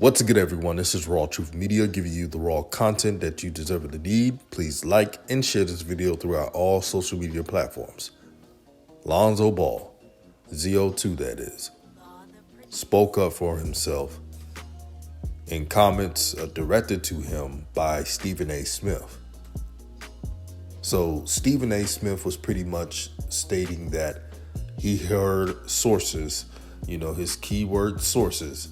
What's good, everyone? This is RawTruth Media, giving you the raw content that you deserve and need. Please like and share this video throughout all social media platforms. Lonzo Ball, ZO2 that is, spoke up for himself in comments directed to him by Stephen A. Smith. So Stephen A. Smith was pretty much stating that he heard sources, his keyword sources,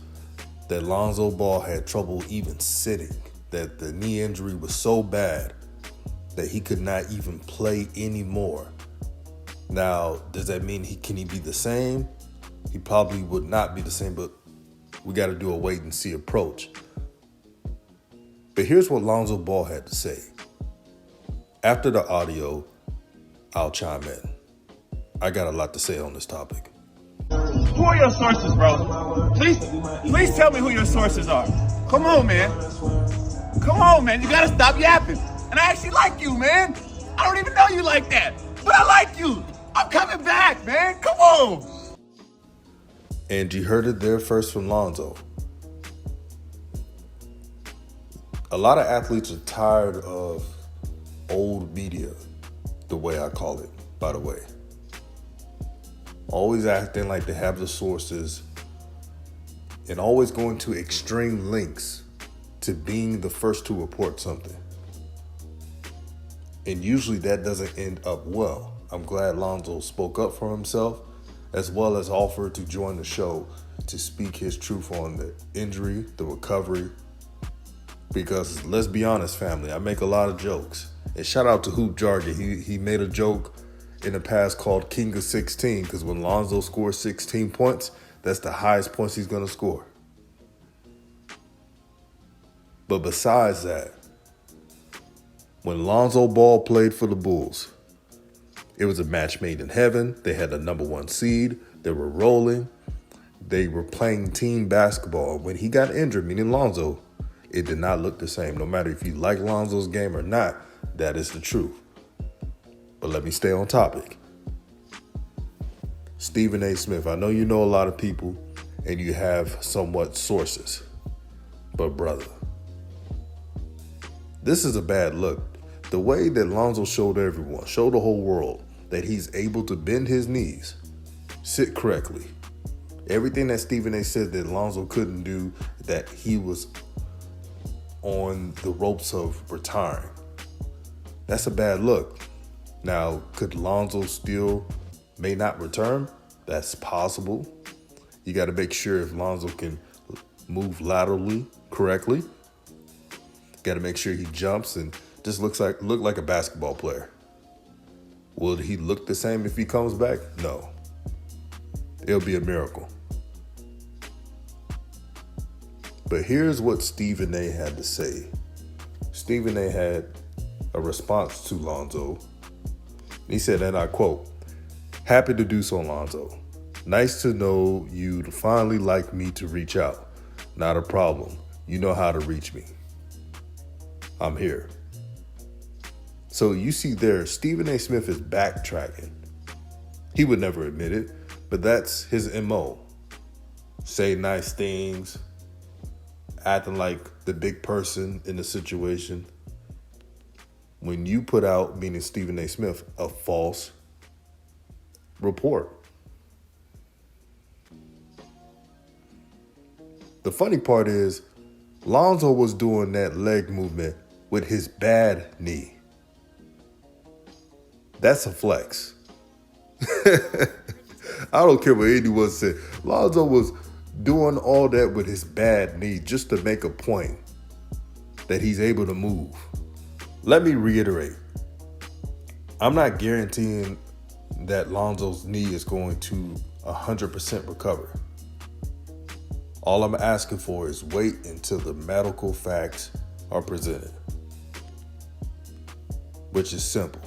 that Lonzo Ball had trouble even sitting, that the knee injury was so bad that he could not even play anymore. Now, does that mean can he be the same? He probably would not be the same, but we got to do a wait and see approach. But here's what Lonzo Ball had to say. After the audio, I'll chime in. I got a lot to say on this topic. Who are your sources, bro? Please tell me who your sources are. Come on, man. You gotta stop yapping. And I actually like you, man. I don't even know you like that, but I like you. I'm coming back, man. Come on. And you heard it there first from Lonzo. A lot of athletes are tired of old media, the way I call it, by the way. Always acting like they have the sources and always going to extreme lengths to being the first to report something. And usually that doesn't end up well. I'm glad Lonzo spoke up for himself, as well as offered to join the show to speak his truth on the injury, the recovery. Because let's be honest, family, I make a lot of jokes. And shout out to Hoop Jargon. He made a joke in the past called King of 16, because when Lonzo scores 16 points, that's the highest points he's going to score. But besides that, when Lonzo Ball played for the Bulls, it was a match made in heaven. They had the number one seed. They were rolling. They were playing team basketball. When he got injured, meaning Lonzo, it did not look the same. No matter if you like Lonzo's game or not, that is the truth. But let me stay on topic. Stephen A. Smith, I know you know a lot of people and you have somewhat sources. But brother, this is a bad look. The way that Lonzo showed everyone, showed the whole world that he's able to bend his knees, sit correctly. Everything that Stephen A. said that Lonzo couldn't do, that he was on the ropes of retiring. That's a bad look. Now, could Lonzo still may not return? That's possible. You got to make sure if Lonzo can move laterally correctly. Got to make sure he jumps and just look like a basketball player. Will he look the same if he comes back? No. It'll be a miracle. But here's what Stephen A. had to say. Stephen A. had a response to Lonzo. He said, and I quote, "Happy to do so, Lonzo. Nice to know you'd finally like me to reach out. Not a problem. You know how to reach me. I'm here." So you see there, Stephen A. Smith is backtracking. He would never admit it, but that's his MO. Say nice things, acting like the big person in the situation. When you put out, meaning Stephen A. Smith, a false report. The funny part is, Lonzo was doing that leg movement with his bad knee. That's a flex. I don't care what anyone said. Lonzo was doing all that with his bad knee just to make a point that he's able to move. Let me reiterate. I'm not guaranteeing that Lonzo's knee is going to 100% recover. All I'm asking for is wait until the medical facts are presented, which is simple.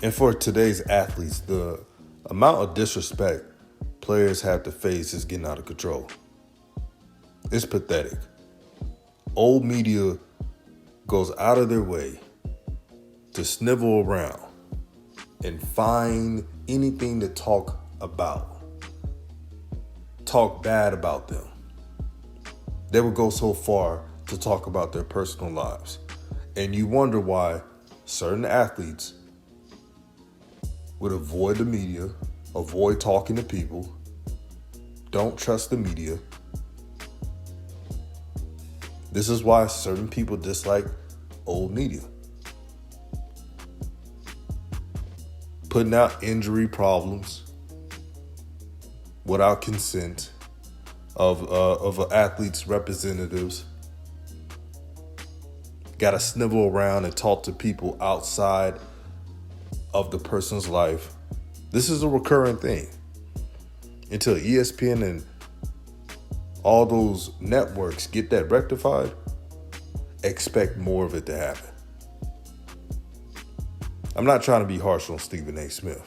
And for today's athletes, the amount of disrespect players have to face is getting out of control. It's pathetic. Old media goes out of their way to snivel around and find anything to talk about. Talk bad about them. They would go so far to talk about their personal lives. And you wonder why certain athletes would avoid the media, avoid talking to people, don't trust the media. This is why certain people dislike old media. Putting out injury problems without consent of an athlete's representatives. Got to snivel around and talk to people outside of the person's life. This is a recurring thing. Until ESPN and all those networks get that rectified, expect more of it to happen. I'm not trying to be harsh on Stephen A. Smith.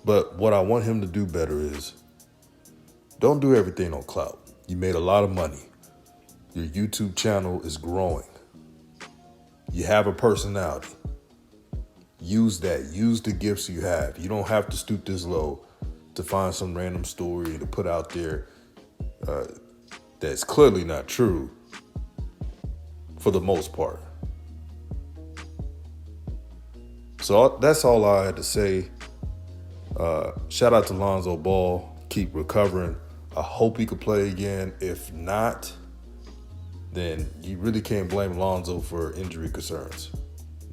But what I want him to do better is don't do everything on clout. You made a lot of money. Your YouTube channel is growing. You have a personality. Use that. Use the gifts you have. You don't have to stoop this low to find some random story to put out there that's clearly not true for the most part. So that's all I had to say. Shout out to Lonzo Ball. Keep recovering. I hope he could play again. If not, then you really can't blame Lonzo for injury concerns.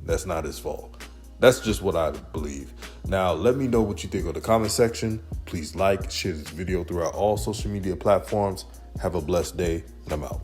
That's not his fault. That's just what I believe. Now, let me know what you think in the comment section. Please like, share this video throughout all social media platforms. Have a blessed day, and I'm out.